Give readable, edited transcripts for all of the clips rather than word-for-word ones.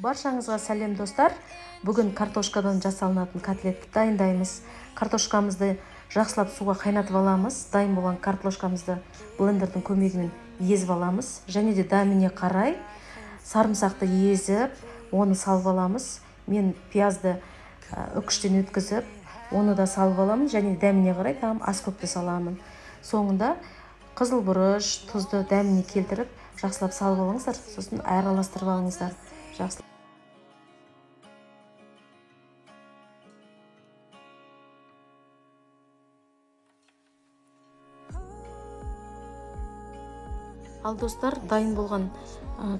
Баршаңызға сәлем достар. Бүгін картошкадан жасалынатын котлетті дайындаймыз. Картошкамызды жақсылап суға қайнатып аламыз. Дайын болған картошкамызды блендердің көмегімен езіп аламыз. Және де дәміне қарай сарымсақты езіп, оны салып аламыз. Мен пиязды үкіштен өткізіп, оны да салып аламын. Және дәміне қарай тағым аскөкті саламын. Соңында қызыл бұрыш, тұзды дәміне келтіріп, жақсылап салып алыңыздар. Сосын араластырып алыңыздар. Ал достар, дайын болған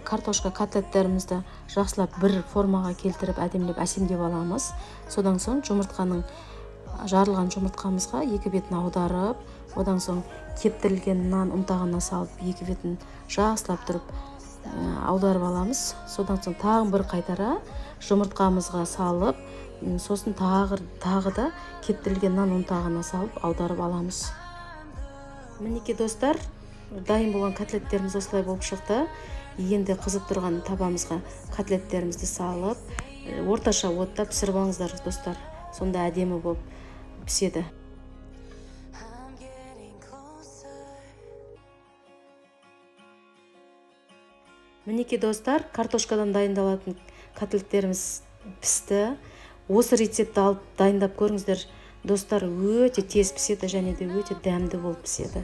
картошка котлеттерімізді жақсылап бір формаға келтіріп, әдемілеп әсемдеп аламыз. Содан соң жарылған жұмыртқамызға екі бетін аударып, одан соң кептірілген нан ұнтағына салып, екі бетін жақсылап тұрып аударып аламыз. Содан соң тағы бір қайтара жұмыртқамызға салып, сосын тағы да кептірілген нан ұнтағына салып аударып аламыз. Мінекей достар, дайын болған котлеттеріміз осылай болып шықты. Енді қызып тұрған табамызға котлеттерімізді салып, орташа отта пісіріп алыңыздар достар. Сонда әдемі болып піседі. Мінекей достар, картошкадан дайындалатын котлеттеріміз пісті. Осы рецепті алып дайындап көріңіздер. Достар, өте тез піседі және де өте дәмді болып піседі.